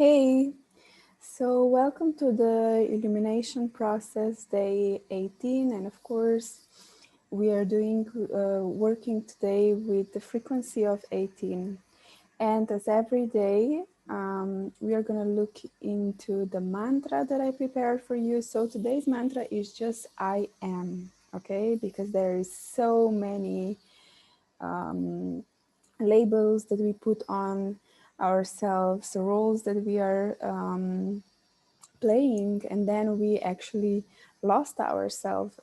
Hey, so welcome to the illumination process day 18, and of course we are working today with the frequency of 18. And as every day, we are going to look into the mantra that I prepared for you. So today's mantra is just I am, okay? Because there is so many labels that we put on ourselves, roles that we are playing, and then we actually lose ourselves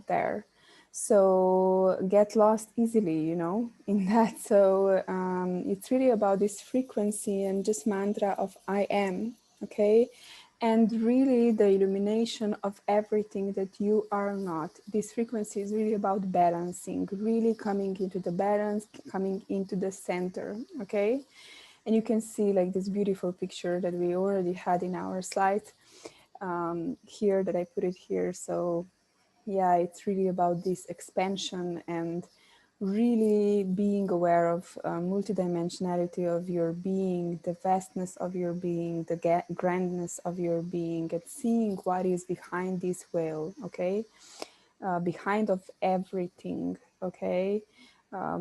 there. So get lost easily, in that. So it's really about this frequency and just mantra of I am, okay? And really the illumination of everything that you are not. This frequency is really about balancing, really coming into the balance, coming into the center, okay? And you can see like this beautiful picture that we already had in our slides here that I put it here. So yeah, it's really about this expansion and really being aware of multidimensionality of your being, the vastness of your being, the grandness of your being, and seeing what is behind this veil, okay? Behind of everything, okay?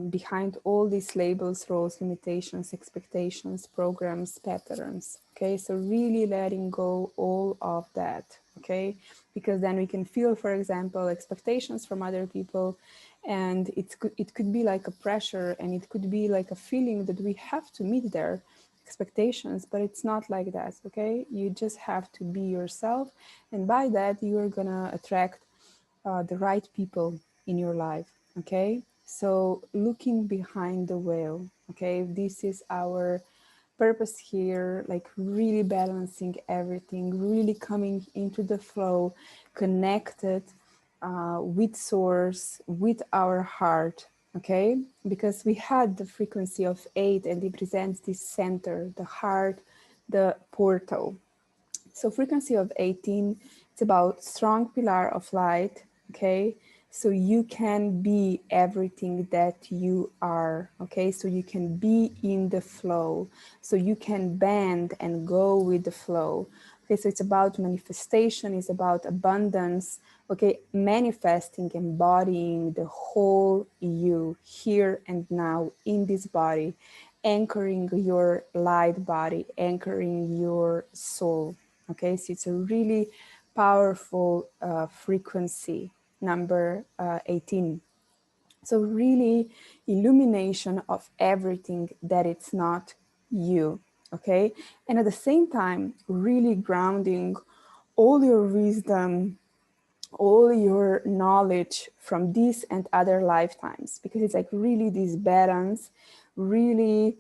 Behind all these labels, roles, limitations, expectations, programs, patterns, okay? So really letting go all of that, okay? Because then we can feel, for example, expectations from other people, and it could be like a pressure, and it could be like a feeling that we have to meet their expectations, but it's not like that, okay? You just have to be yourself, and by that you are gonna attract the right people in your life, okay? So looking behind the veil, okay? This is our purpose here, like really balancing everything, really coming into the flow, connected with source, with our heart, okay? Because we had the frequency of 8 and it presents this center, the heart, the portal. So frequency of 18, it's about strong pillar of light, okay? So you can be everything that you are, okay? So you can be in the flow. So you can bend and go with the flow. Okay, so it's about manifestation, it's about abundance, okay? Manifesting, embodying the whole you here and now in this body, anchoring your light body, anchoring your soul. Okay, so it's a really powerful frequency, number 18. So really illumination of everything that it's not you, okay? And at the same time, really grounding all your wisdom, all your knowledge from this and other lifetimes, because it's like really this balance, really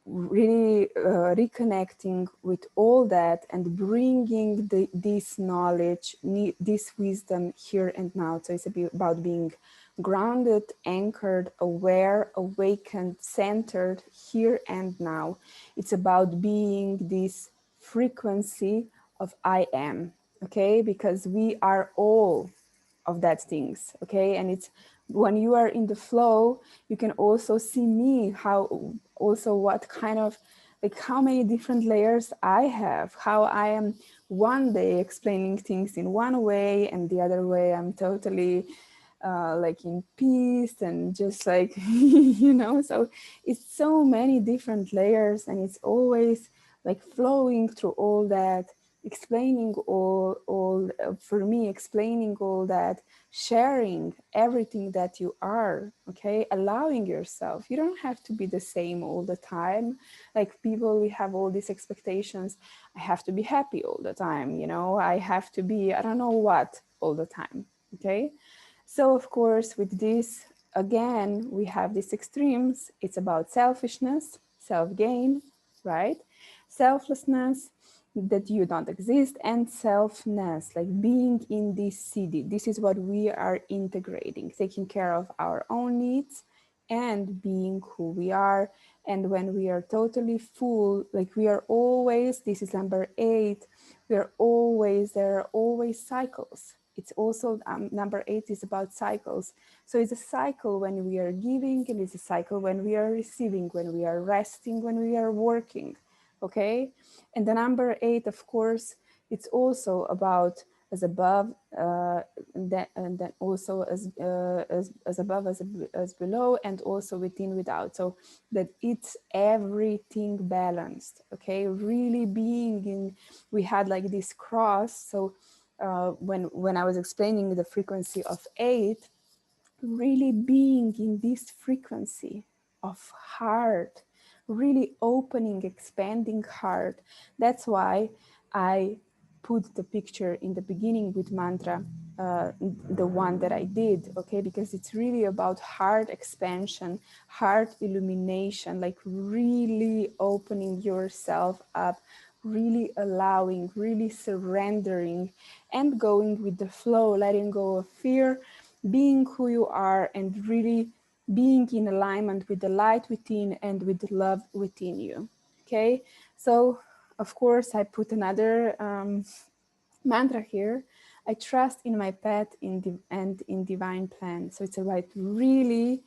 reconnecting with all that and bringing this knowledge, this wisdom here and now. So it's about being grounded, anchored, aware, awakened, centered here and now. It's about being this frequency of I am, okay? Because we are all of that things, okay? And it's when you are in the flow, you can also see me, how also what kind of, like how many different layers I have, how I am one day explaining things in one way and the other way I'm totally like in peace and just like so it's so many different layers, and it's always like flowing through all that, explaining all for me, explaining all that, sharing everything that you are, okay? Allowing yourself, you don't have to be the same all the time. Like people, we have all these expectations. I have to be happy all the time, I have to be, I don't know what, all the time, okay? So of course with this, again, we have these extremes. It's about selfishness, self-gain, right? Selflessness, that you don't exist, and selfness, like being in this city. This is what we are integrating, taking care of our own needs and being who we are. And when we are totally full, like we are always, this is number 8, we are always, there are always cycles. it's also, number 8 is about cycles. So it's a cycle when we are giving, and it's a cycle when we are receiving, when we are resting, when we are working, okay? And the number 8, of course, it's also about as above, and then also as above as below, and also within, without. So that it's everything balanced, okay? Really being in, we had like this cross. So when I was explaining the frequency of 8, really being in this frequency of heart, really opening, expanding heart. That's why I put the picture in the beginning with mantra, the one that I did, okay? Because it's really about heart expansion, heart illumination, like really opening yourself up, really allowing, really surrendering, and going with the flow, letting go of fear, being who you are, and really being in alignment with the light within and with the love within you. Okay, so of course I put another mantra here. I trust in my path and in divine plan. So it's about really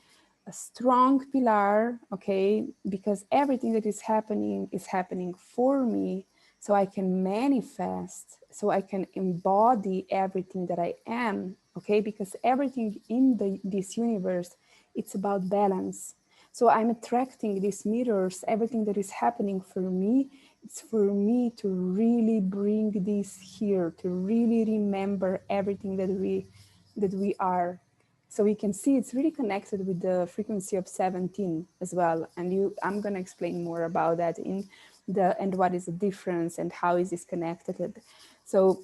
a strong pillar, okay, because everything that is happening for me, so I can manifest, so I can embody everything that I am, okay, because everything in this universe, it's about balance. So I'm attracting these mirrors, everything that is happening for me, it's for me to really bring this here, to really remember everything that we are. So we can see it's really connected with the frequency of 17 as well. And I'm going to explain more about that in and what is the difference and how is this connected. So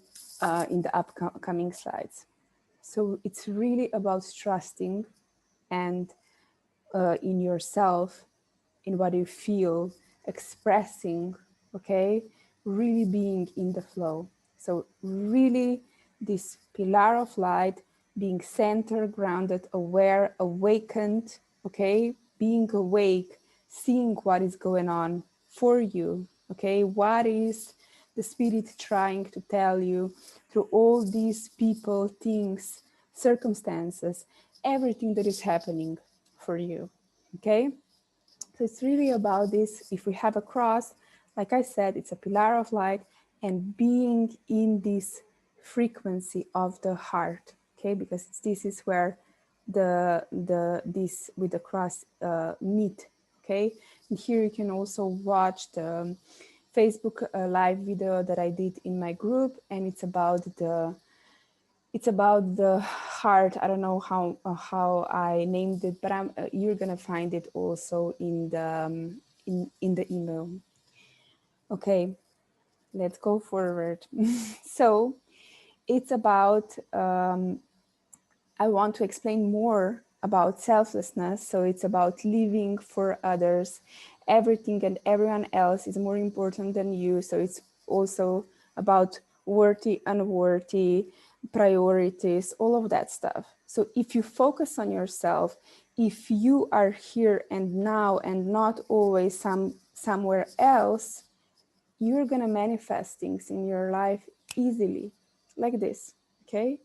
in the upcoming slides. So it's really about trusting and in yourself, in what you feel, expressing, okay, really being in the flow. So really this pillar of light, being centered, grounded, aware, awakened, okay, being awake, seeing what is going on for you, okay, what is the spirit trying to tell you through all these people, things, circumstances, everything that is happening for you, okay? So it's really about this. If we have a cross, like I said, it's a pillar of light, and being in this frequency of the heart, okay? Because this is where this with the cross meet, okay? And here you can also watch the Facebook live video that I did in my group, and it's about the heart. I don't know how I named it, but you're gonna find it also in the in the email. Okay, let's go forward. So it's about I want to explain more about selflessness. So it's about living for others. Everything and everyone else is more important than you. So it's also about worthy, unworthy, priorities, all of that stuff. So if you focus on yourself, if you are here and now and not always somewhere else, you're gonna manifest things in your life easily, like this, okay?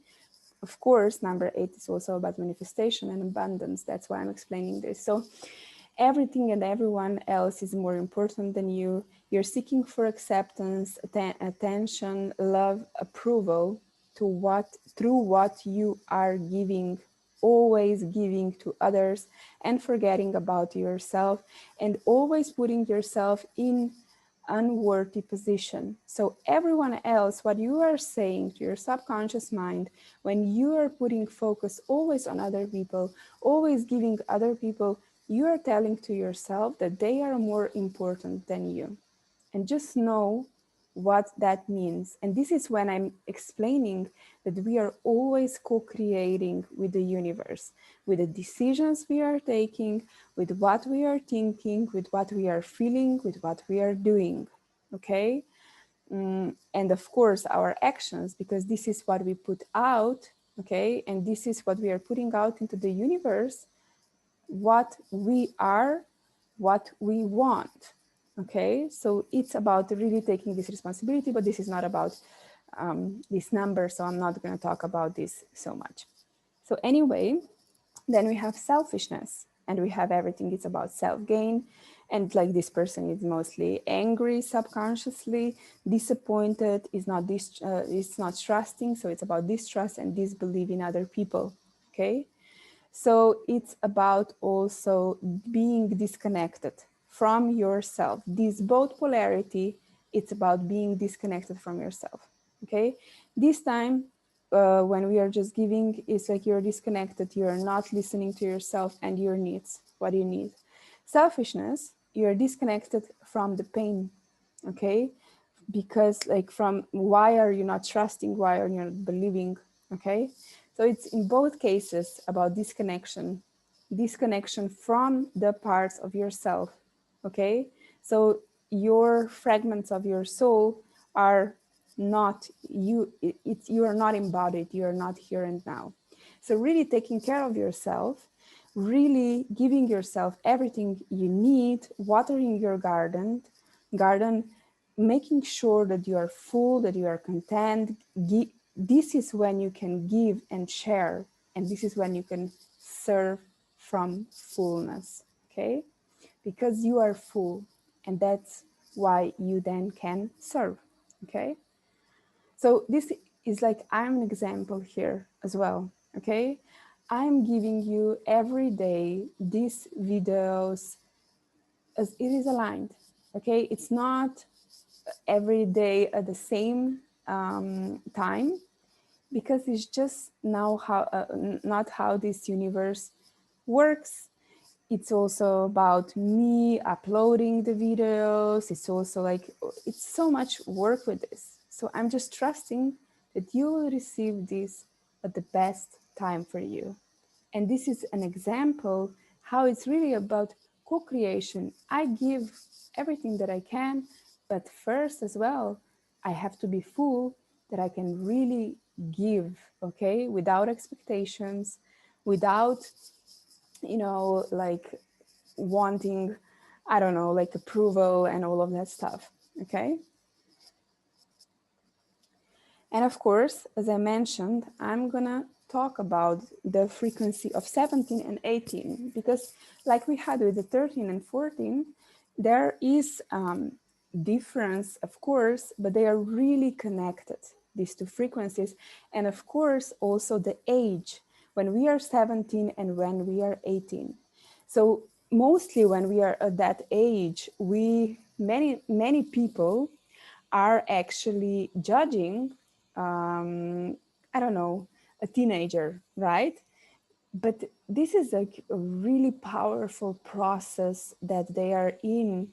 Of course, number 8 is also about manifestation and abundance. That's why I'm explaining this. So everything and everyone else is more important than you. You're seeking for acceptance, attention, love, approval through what you are giving, always giving to others and forgetting about yourself, and always putting yourself in unworthy position. So everyone else, what you are saying to your subconscious mind, when you are putting focus always on other people, always giving other people, you are telling to yourself that they are more important than you. And just know what that means. And this is when I'm explaining that we are always co-creating with the universe, with the decisions we are taking, with what we are thinking, with what we are feeling, with what we are doing, okay? And of course, our actions, because this is what we put out, okay? And this is what we are putting out into the universe, what we are, what we want. Okay, so it's about really taking this responsibility, but this is not about this number, so I'm not going to talk about this so much. So anyway, then we have selfishness, and we have everything. It's about self-gain, and like this person is mostly angry subconsciously, disappointed, is not trusting. So it's about distrust and disbelief in other people. Okay, so it's about also being disconnected from yourself. This both polarity, it's about being disconnected from yourself. Okay, this time when we are just giving, it's like you're disconnected, you're not listening to yourself and your needs, what you need. Selfishness, you're disconnected from the pain. Okay, because like from why are you not trusting, why are you not believing? Okay, so it's in both cases about disconnection from the parts of yourself. Okay, so your fragments of your soul are not you, you are not embodied, you are not here and now. So really taking care of yourself, really giving yourself everything you need, watering your garden, making sure that you are full, that you are content. This is when you can give and share, and this is when you can serve from fullness. Okay, because you are full, and that's why you then can serve. Okay, so this is like, I'm an example here as well. Okay, I'm giving you every day these videos as it is aligned. Okay, it's not every day at the same time, because it's just now how not how this universe works. It's also about me uploading the videos. It's also like, it's so much work with this. So I'm just trusting that you will receive this at the best time for you. And this is an example how it's really about co-creation. I give everything that I can, but first as well, I have to be full that I can really give, okay, without expectations, without, like wanting, I don't know, like approval and all of that stuff, okay? And of course, as I mentioned, I'm gonna talk about the frequency of 17 and 18, because like we had with the 13 and 14, there is difference, of course, but they are really connected, these two frequencies. And of course, also the age, when we are 17 and when we are 18. So mostly when we are at that age, many people are actually judging, I don't know, a teenager, right? But this is like a really powerful process that they are in.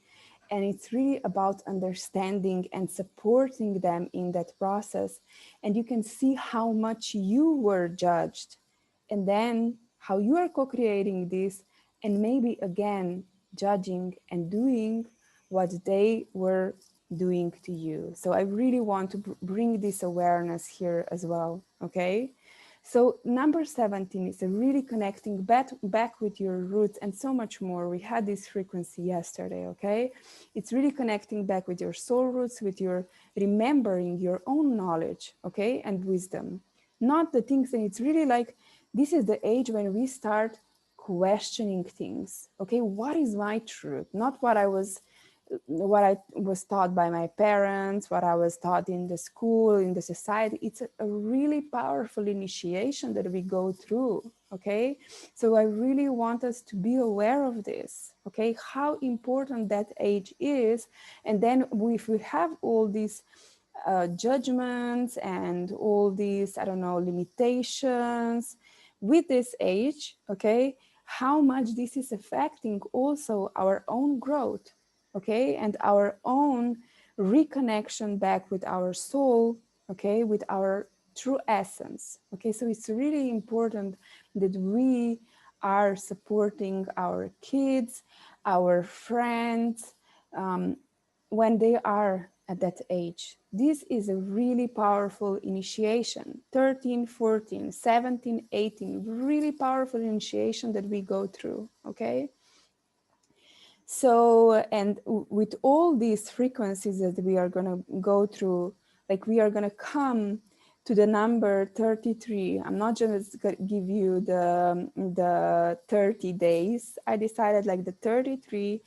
And it's really about understanding and supporting them in that process. And you can see how much you were judged, and then how you are co-creating this, and maybe again judging and doing what they were doing to you. So I really want to bring this awareness here as well. Okay, so number 17 is a really connecting back with your roots and so much more. We had this frequency yesterday. Okay, it's really connecting back with your soul roots, with your remembering your own knowledge, okay, and wisdom, not the things. And it's really like, this is the age when we start questioning things. Okay, what is my truth? Not what I was taught by my parents, what I was taught in the school, in the society. It's a really powerful initiation that we go through. Okay, so I really want us to be aware of this. Okay, how important that age is. And then if we have all these judgments and all these, I don't know, limitations with this age, okay, how much this is affecting also our own growth, okay, and our own reconnection back with our soul, okay, with our true essence. Okay, so it's really important that we are supporting our kids, our friends, when they are at that age. This is a really powerful initiation. 13, 14, 17, 18, really powerful initiation that we go through, okay? So, and with all these frequencies that we are going to go through like we are going to come to the number 33. I'm not just going to give you the 30 days. I decided like the 33.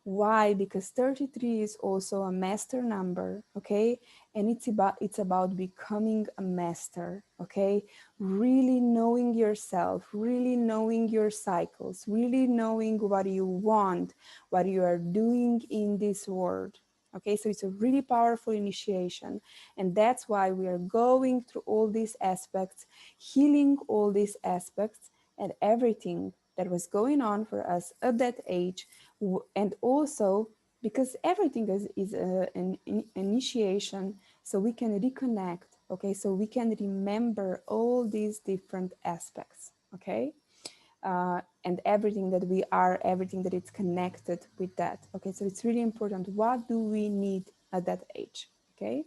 Why? Because 33 is also a master number, okay? And it's about becoming a master, okay? Really knowing yourself, really knowing your cycles, really knowing what you want, what you are doing in this world. Okay, so it's a really powerful initiation. And that's why we are going through all these aspects, healing all these aspects and everything that was going on for us at that age. And also because everything is an initiation, so we can reconnect, okay? So we can remember all these different aspects, okay? And everything that we are, everything that is connected with that. Okay, so it's really important. What do we need at that age? Okay,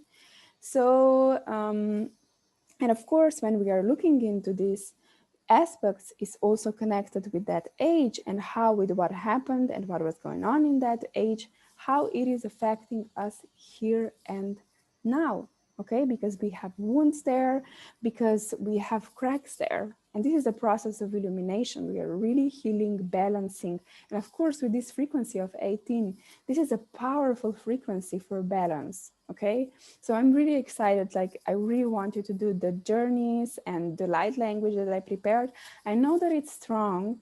so and of course, when we are looking into these aspects, is also connected with that age and how with what happened and what was going on in that age, how it is affecting us here and now. Okay, because we have wounds there, because we have cracks there. And this is a process of illumination. We are really healing, balancing. And of course, with this frequency of 18, this is a powerful frequency for balance. Okay, so I'm really excited. Like, I really want you to do the journeys and the light language that I prepared. I know that it's strong.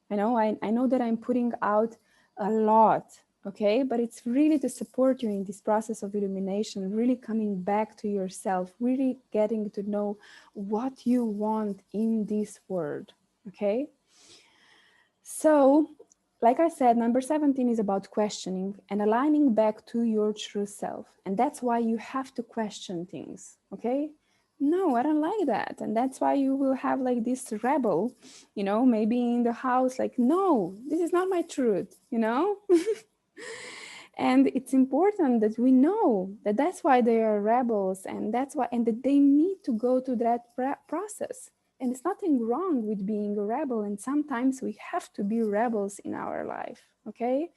I know that I'm putting out a lot, okay? But it's really to support you in this process of illumination, really coming back to yourself, really getting to know what you want in this world, okay? So, like I said, number 17 is about questioning and aligning back to your true self. And that's why you have to question things, okay? No, I don't like that. And that's why you will have like this rebel, maybe in the house, like, no, this is not my truth. And it's important that we know that that's why they are rebels, and that's why, and that they need to go to that process. And it's nothing wrong with being a rebel. And sometimes we have to be rebels in our life, okay?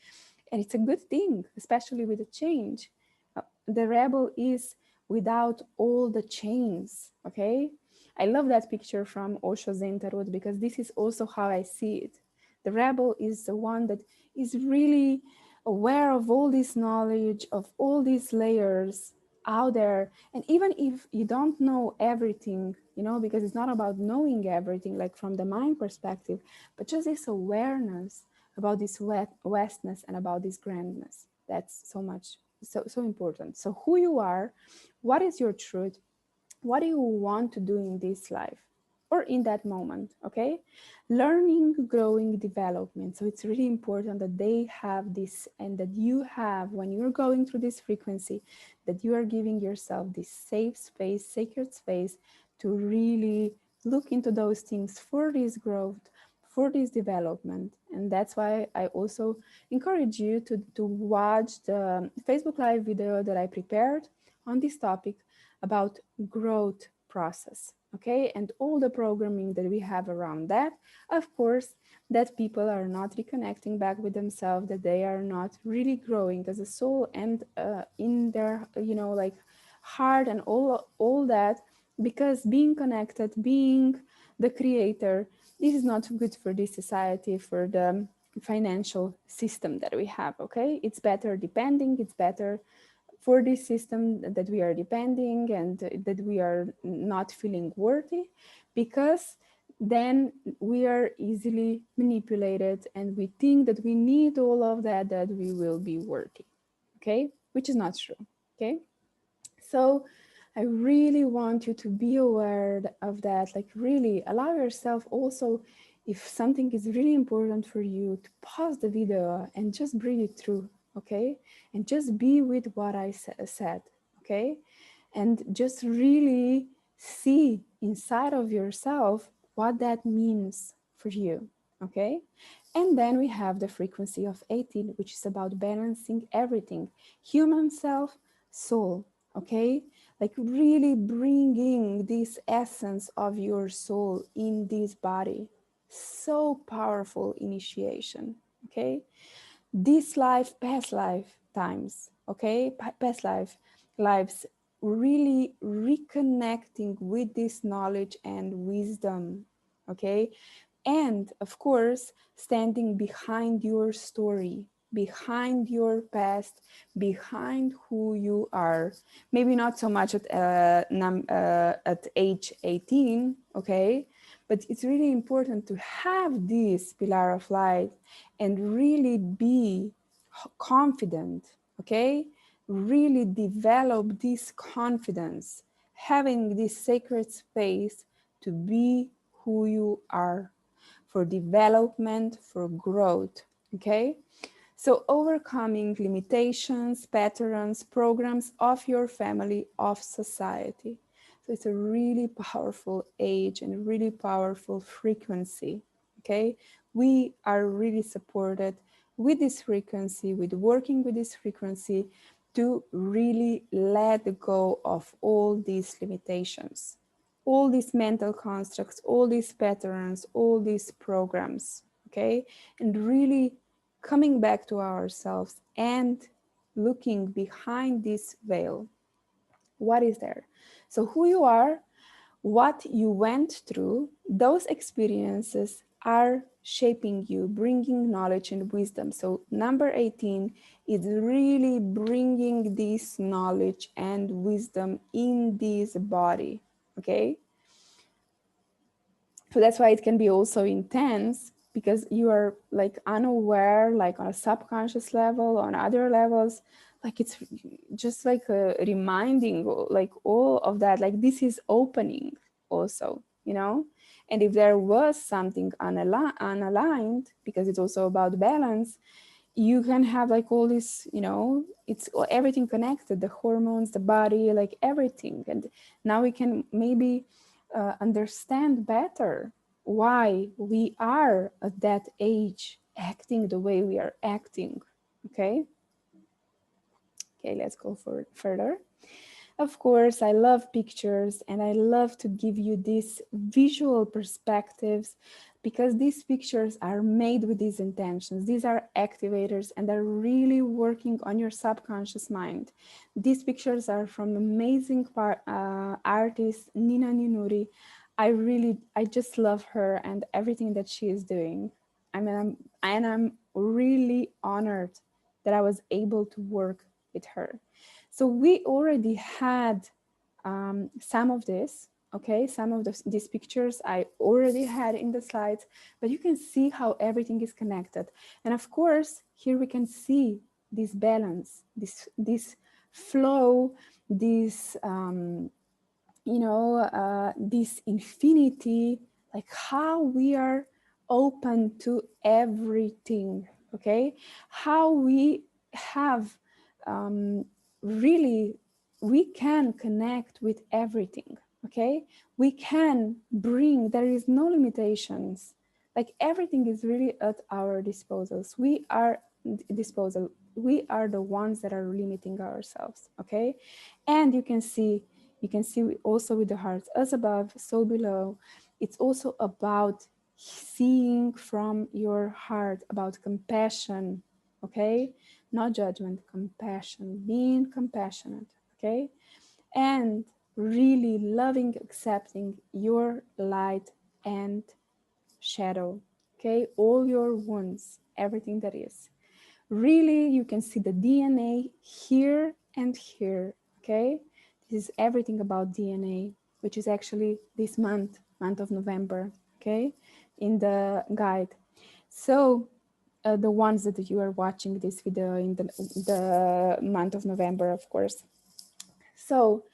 And it's a good thing, especially with the change. The rebel is without all the chains, okay? I love that picture from Osho Zen Tarot because this is also how I see it. The rebel is the one that is really aware of all this knowledge, of all these layers out there. And even if you don't know everything, because it's not about knowing everything, like from the mind perspective, but just this awareness about this vastness and about this grandness. That's so much, so important. So who you are, what is your truth, what do you want to do in this life or in that moment, okay? Learning, growing, development. So it's really important that they have this, and that you have, when you're going through this frequency, that you are giving yourself this safe space, sacred space, to really look into those things for this growth, for this development. And that's why I also encourage you to watch the Facebook Live video that I prepared on this topic about growth process, okay? And all the programming that we have around that. Of course, that people are not reconnecting back with themselves, that they are not really growing as a soul, and in their, like, heart and all that, because being connected, being the creator, this is not good for this society, for the financial system that we have, okay? It's better depending, it's better for this system that we are depending, and that we are not feeling worthy, because then we are easily manipulated and we think that we need all of that, that we will be worthy, okay? Which is not true, okay? So I really want you to be aware of that. Like, really allow yourself also, if something is really important for you, to pause the video and just breathe it through, okay? And just be with what I said, okay? And just really see inside of yourself what that means for you, okay? And then we have the frequency of 18, which is about balancing everything, human self, soul, okay? Like, really bringing this essence of your soul in this body. So powerful initiation, okay? This life, past lifetimes, okay? Past lives, really reconnecting with this knowledge and wisdom, okay? And of course, standing behind your story, behind your past, behind who you are. Maybe not so much at age 18, okay? But it's really important to have this pillar of light and really be confident, okay? Really develop this confidence, having this sacred space to be who you are, for development, for growth, okay? So overcoming limitations, patterns, programs of your family, of society. So it's a really powerful age and really powerful frequency, okay? We are really supported with this frequency, with working with this frequency to really let go of all these limitations, all these mental constructs, all these patterns, all these programs, okay? And really coming back to ourselves and looking behind this veil. What is there? So, who you are, what you went through, those experiences are shaping you, bringing knowledge and wisdom. So, number 18 is really bringing this knowledge and wisdom in this body. Okay. So that's why it can be also intense, because you are like unaware, like on a subconscious level, on other levels, like it's just like a reminding, like all of that, like this is opening also, you know. And if there was something unaligned, because it's also about balance, you can have like all this, you know, it's everything connected, the hormones, the body, like everything. And now we can maybe understand better why we are at that age acting the way we are acting. Okay, let's go further. Of course, I love pictures and I love to give you these visual perspectives, because these pictures are made with these intentions. These are activators and they're really working on your subconscious mind. These pictures are from amazing artist Nina Ninuri. I just love her and everything that she is doing. I mean, I'm really honored that I was able to work with her. So we already had some of this, okay? Some of these pictures I already had in the slides, but you can see how everything is connected. And of course, here we can see this balance, this flow, this, this infinity, like how we are open to everything, okay? How we have really, we can connect with everything, okay? We can bring, there is no limitations. Like everything is really at our disposals. We are disposal. We are the ones that are limiting ourselves, okay? And you can see also with the hearts, as above, so below. It's also about seeing from your heart, about compassion, okay? Not judgment, compassion, being compassionate, okay? And really loving, accepting your light and shadow, okay? All your wounds, everything that is. Really, you can see the DNA here and here, okay? This is everything about DNA, which is actually this month of November, okay? In the guide. So the ones that you are watching this video in the month of November, of course. So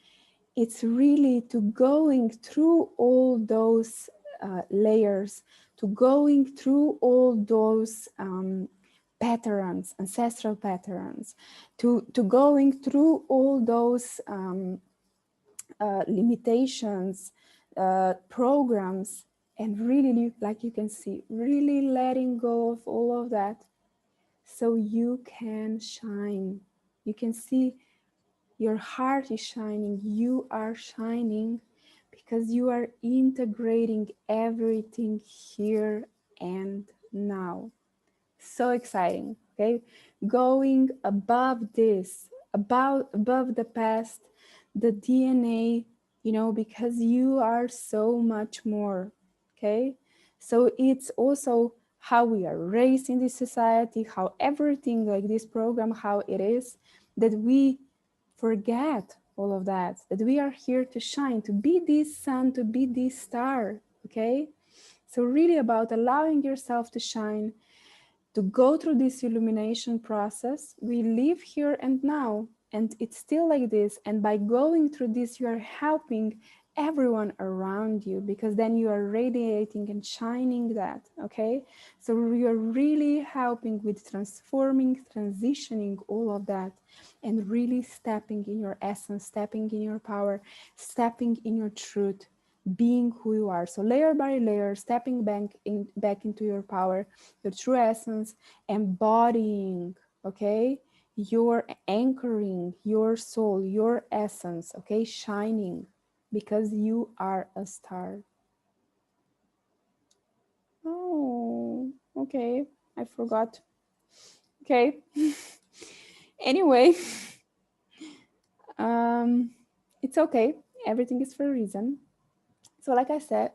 it's really to going through all those layers, to going through all those patterns, ancestral patterns, to going through all those limitations, programs, and really, like you can see, really letting go of all of that, so you can shine. You can see your heart is shining, you are shining, because you are integrating everything here and now. So exciting, okay? Going above this, above the past, the DNA, you know, because you are so much more. Okay. So it's also how we are raised in this society, how everything like this program, how it is, that we forget all of that, that we are here to shine, to be this sun, to be this star. Okay. So really about allowing yourself to shine, to go through this illumination process. We live here and now, and it's still like this. And by going through this, you are helping everyone around you, because then you are radiating and shining that. Okay, so you're really helping with transforming, transitioning all of that, and really stepping in your essence, stepping in your power, stepping in your truth, being who you are. So layer by layer, stepping back into your power, your true essence, embodying, okay? You're anchoring your soul, your essence, okay? Shining, because you are a star. Oh, okay. I forgot. Okay. Anyway, um, it's okay. Everything is for a reason. So, like I said,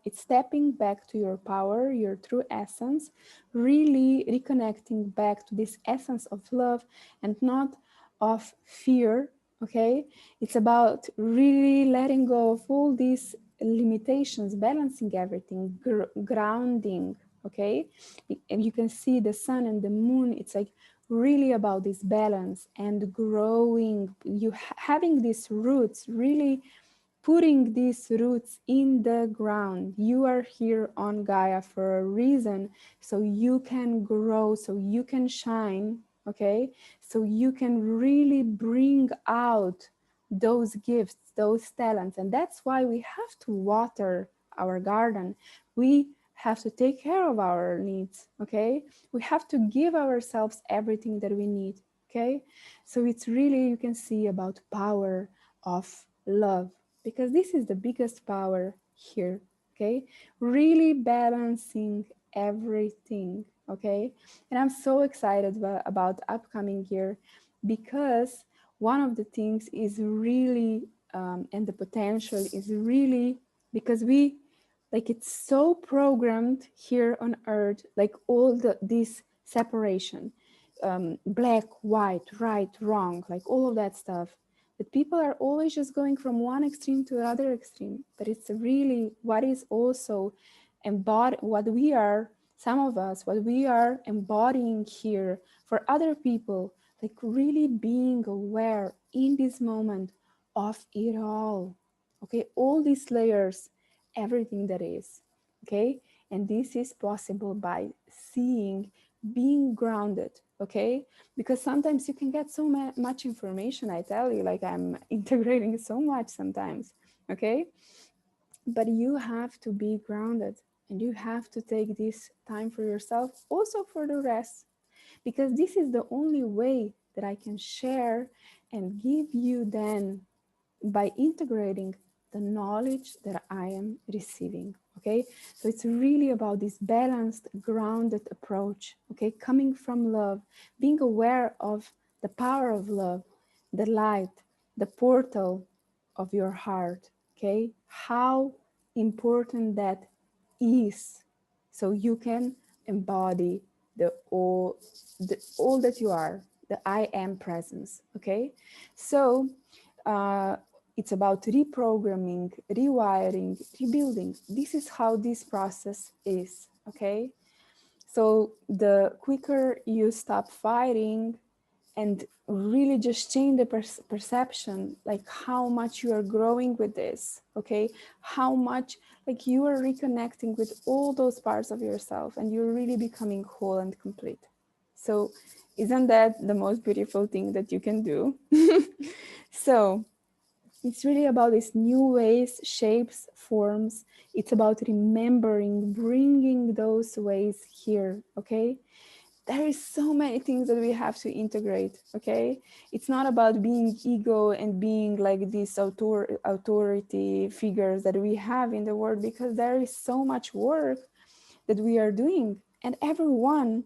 it's stepping back to your power, your true essence, really reconnecting back to this essence of love and not of fear. Okay, it's about really letting go of all these limitations, balancing everything, grounding. Okay, and you can see the sun and the moon. It's like really about this balance and growing. You having these roots really putting these roots in the ground. You are here on Gaia for a reason, so you can grow, so you can shine, okay? So you can really bring out those gifts, those talents. And that's why we have to water our garden. We have to take care of our needs, okay? We have to give ourselves everything that we need, okay? So it's really, you can see about power of love, because this is the biggest power here, okay? Really balancing everything, okay? And I'm so excited about upcoming year, because one of the things is really, and the potential is really, because we, like, it's so programmed here on earth, like all this separation, black, white, right, wrong, like all of that stuff, that people are always just going from one extreme to another extreme. But it's really what is also what we are, some of us, what we are embodying here for other people, like really being aware in this moment of it all. Okay, all these layers, everything that is. Okay, and this is possible by seeing, being grounded. Okay, because sometimes you can get so much information, I tell you, like I'm integrating so much sometimes. Okay, but you have to be grounded, and you have to take this time for yourself, also for the rest, because this is the only way that I can share and give you then, by integrating the knowledge that I am receiving. Okay, so it's really about this balanced, grounded approach. Okay, coming from love, being aware of the power of love, the light, the portal of your heart. Okay, how important that is, so you can embody all that you are, the I am presence. Okay, so uh, it's about reprogramming, rewiring, rebuilding. This is how this process is. Okay, so the quicker you stop fighting and really just change the perception, like how much you are growing with this, okay, how much like you are reconnecting with all those parts of yourself, and you're really becoming whole and complete. So isn't that the most beautiful thing that you can do? So it's really about these new ways, shapes, forms. It's about remembering, bringing those ways here, okay? There is so many things that we have to integrate. Okay, it's not about being ego and being like these authority figures that we have in the world, because there is so much work that we are doing, and everyone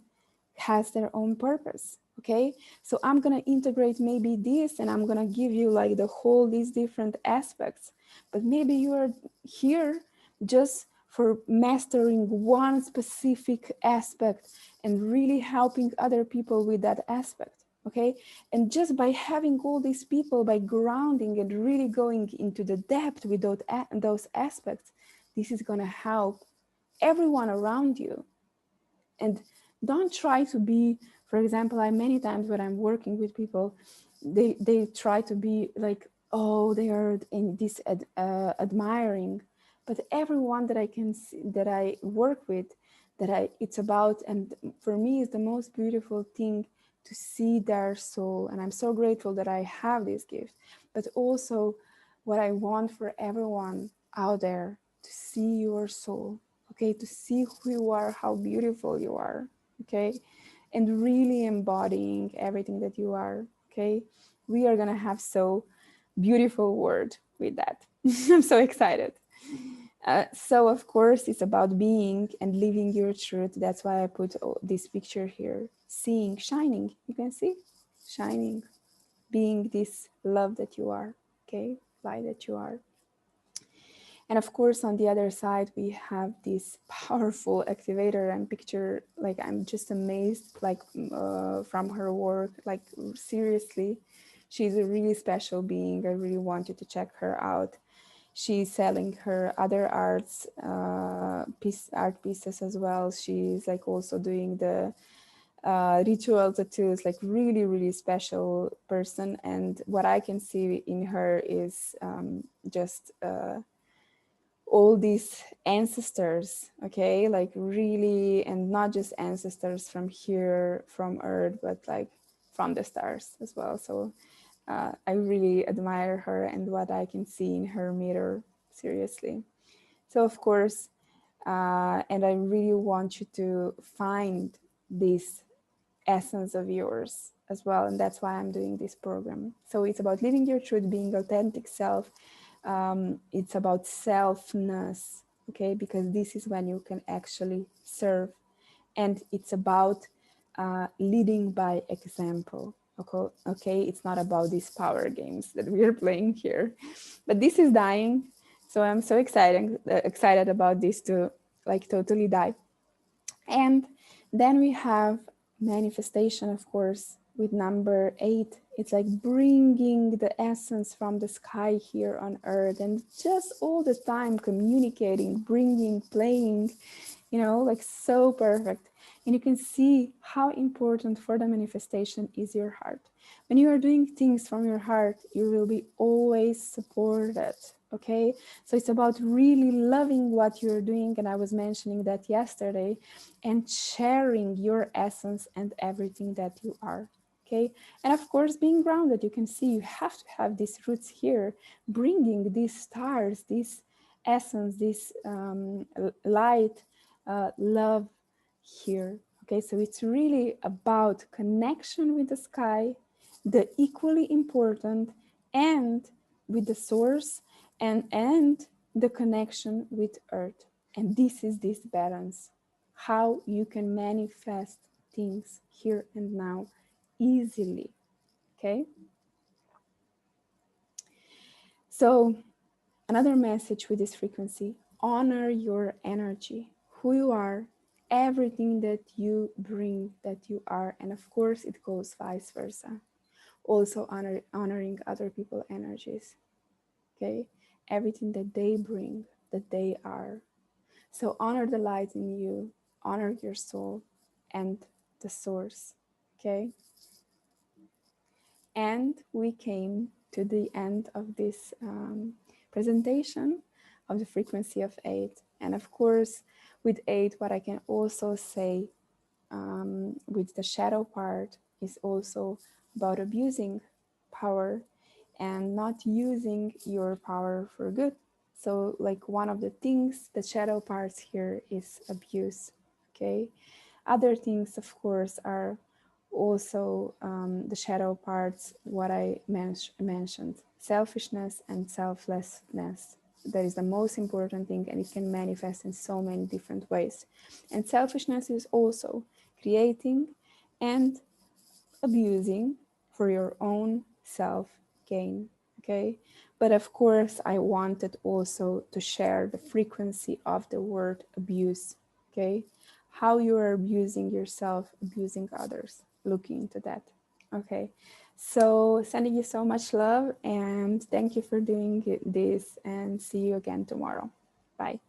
has their own purpose. Okay, so I'm gonna integrate maybe this, and I'm gonna give you like the whole these different aspects. But maybe you are here just for mastering one specific aspect and really helping other people with that aspect. Okay, and just by having all these people, by grounding and really going into the depth with those aspects, this is gonna help everyone around you. And don't try to be, for example, I many times when I'm working with people, they try to be like, oh, they are in this admiring. But everyone that I can see, that I work with, it's about, and for me is the most beautiful thing to see their soul. And I'm so grateful that I have this gift. But also what I want for everyone out there, to see your soul, okay, to see who you are, how beautiful you are, okay, and really embodying everything that you are, okay. We are gonna have so beautiful word with that. I'm so excited. So of course it's about being and living your truth. That's why I put this picture here, seeing, shining. You can see shining, being this love that you are, okay, light that you are. And of course, on the other side, we have this powerful activator and picture. Like, I'm just amazed, like, from her work. Like, seriously, she's a really special being. I really want you to check her out. She's selling her other art pieces as well. She's like also doing the ritual tattoos, like really, really special person. And what I can see in her is just all these ancestors, okay, like really, and not just ancestors from here, from earth, but like from the stars as well. So I really admire her and what I can see in her mirror, seriously. So of course, and I really want you to find this essence of yours as well, and that's why I'm doing this program. So it's about living your truth, being authentic self. It's about selfness, okay, because this is when you can actually serve, and it's about leading by example. Okay, it's not about these power games that we are playing here, but this is dying. So I'm so excited about this to like totally die. And then we have manifestation, of course, with number 8. It's like bringing the essence from the sky here on earth, and just all the time communicating, bringing, playing, you know, like so perfect. And you can see how important for the manifestation is your heart. When you are doing things from your heart, you will be always supported. Okay, so it's about really loving what you're doing, and I was mentioning that yesterday, and sharing your essence and everything that you are. Okay, and of course being grounded. You can see you have to have these roots here, bringing these stars, this essence, this light, love here. Okay, so it's really about connection with the sky, the equally important, and with the source, and the connection with earth. And this is this balance, how you can manifest things here and now easily. Okay, so another message with this frequency: honor your energy, who you are, everything that you bring, that you are. And of course it goes vice versa, also honoring other people's energies. Okay, everything that they bring, that they are. So honor the light in you, honor your soul and the source. Okay, and we came to the end of this presentation of the frequency of 8. And of course, with 8, what I can also say with the shadow part is also about abusing power and not using your power for good. So like one of the things, the shadow parts here is abuse. Okay, other things of course are also the shadow parts, what I mentioned, selfishness and selflessness. That is the most important thing, and it can manifest in so many different ways. And selfishness is also creating and abusing for your own self gain. Okay. But of course, I wanted also to share the frequency of the word abuse. Okay. How you are abusing yourself, abusing others. Look into that. Okay. So, sending you so much love and thank you for doing this, and see you again tomorrow. Bye.